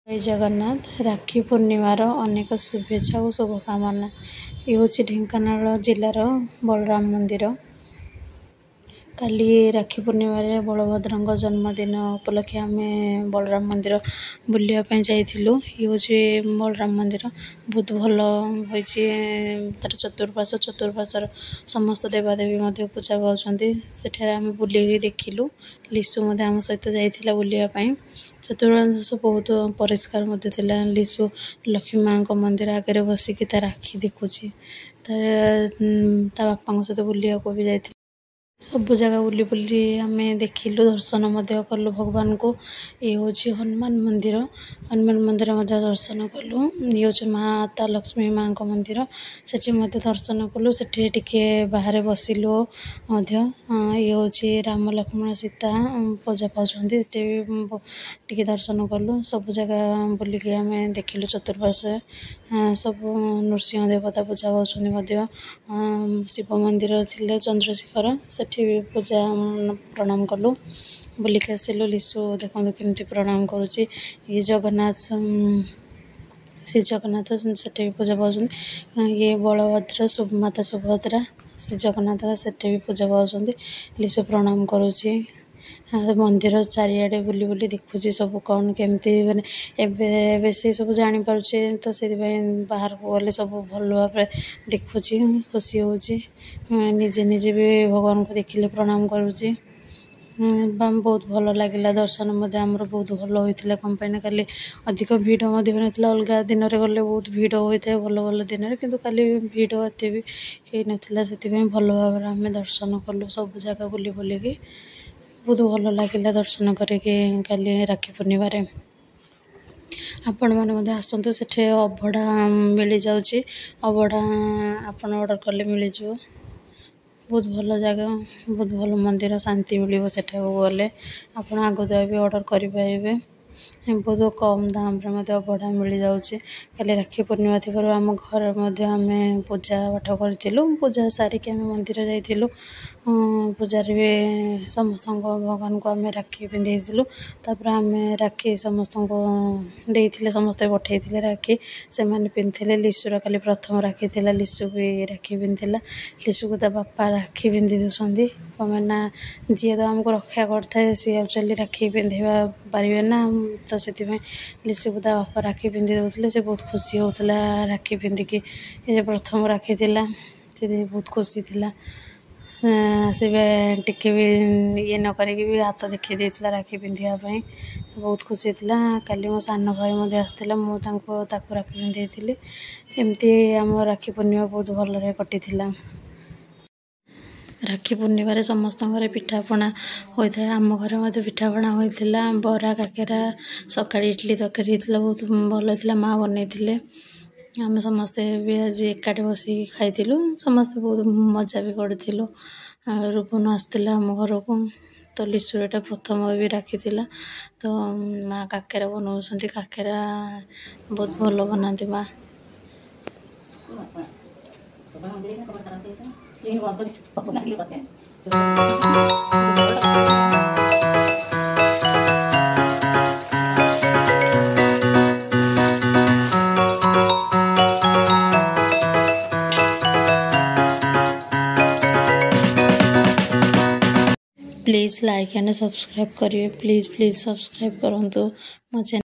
जय जगन्नाथ राखी पूर्णिमार अनेक शुभेच्छा और शुभकामना। ये हूँ ढेंकानाल जिलार बलराम मंदिर। काली राखी पूर्णिमार बलभद्र जन्मदिन उपलक्षे आम बलराम मंदिर बुलायापी जाइलु। ये हूँ बलराम मंदिर बहुत भल होती तार चतुर्पार्श्वर समस्त देवादेवी पूजा पाँच से आम बुले देखिलु। लिसु आम सहित जाइला बुलायापी। चतुर्पार्श्व बहुत परिष्कार लिसु लक्ष्मी माँ मंदिर आगे बसिकी राखी देखुची बापा सहित बुलिया भी जाइए। सब जगह बुली बुली आम देखिलु दर्शन कलु भगवान को। ये हूँ हनुमान मंदिर दर्शन कलु। ये हूँ माता लक्ष्मी माँ मंदिर से दर्शन कलु। से बाहर बसिलु। ये हूँ राम लक्ष्मण सीता पूजा पाँच दर्शन कलु। सब जगह बुलिकी आम देखिलु चतुर्पार्श्व सब नृसिंह देवता पूजा पाँच। शिव मंदिर थे चंद्रशेखर से पूजा प्रणाम कलु। बुलिक आसिलु। लिसु देखो केमती प्रणाम करुच्ची। ये जगन्नाथ श्री जगन्नाथ से पूजा पाँच। ये बलभद्र माता सुभद्रा श्री जगन्नाथ से पूजा पाँच। लिसु प्रणाम करुच्ची। मंदिर चारिआडे बुली बुली देखुची सब कौन केमती माने एबे से सब जानी पारुछे। तो से बाहर को गले सब भल भाव देखुची खुशी होची। निजे निजे भी भगवान को देखिले प्रणाम करुची। बहुत भल लगे दर्शन आमर बहुत भल होता। कम पाई खाली अधिक भिड़ होता। अलग दिन में गले बहुत भिड़ होता है भल भल दिन में किंतु खाली भिड़ एत भी होता से भल भाव आम दर्शन कलु। सब जगह बुली बुलिकी बहुत भल लगे दर्शन करके काली राखी पूर्णिमार। आपण मैंने आसतु से अभड़ा मिल जाऊँगी। अभड़ा आपण ऑर्डर कले मिल जाव। बहुत भल जगह बहुत भल मंदिर शांति मिल गले आप आगुआ भी ऑर्डर करें। बहुत कम दाम अभड़ा मिल जाऊँगी। खाली राखी पूर्णिमा थी आम घर आम पूजा पाठ करूँ। पूजा सारिक आम मंदिर जाइलु। पूजार भी समस्त भगवान को आम राखी पिंधेलु। तापर आम राखी समस्त देते समस्ते पठे राखी से पिंधे। लिसुर काली प्रथम राखी थी। लिसु भी राखी पिंधला। लिसु को बापा राखी पिंधि दूसरी कमेना जी तो आमको रक्षा करता सी एक्चुअली राखी पिंधेवा पारे ना। तो से लिसु को बापा राखी पिंधि दूसरे से बहुत खुशी होता राखी पिंधिकी। ये प्रथम राखी थिला से बहुत खुशी थिला। से टिके भी ये न करिकी भी हाथ देखी देता राखी पिंधापी बहुत खुशी थिला। काली मो सान भाई आसला मुझे राखी पिंधे एमती आम राखी पूर्णिमा बहुत भल कटी। राखी पूर्णिमार समस्त पिठापणा होता है। आम घर मत पिठापणा होता बरा काकेरा सका इडली तरकारी बहुत भल होता माँ बनई। आम समस्ते भी आज एकाठी बस खाइलु। समस्ते बहुत मजा भी करूँ। रूपन आसला आम घर को। तो लिसुर एटा प्रथम भी राखी थिला। तो माँ काकेरा बनाऊँ काकेरा बहुत भल बनाती माँ। प्लीज़ लाइक एंड सब्सक्राइब करिए। प्लीज़ सब्सक्राइब करूँ मो चैनल।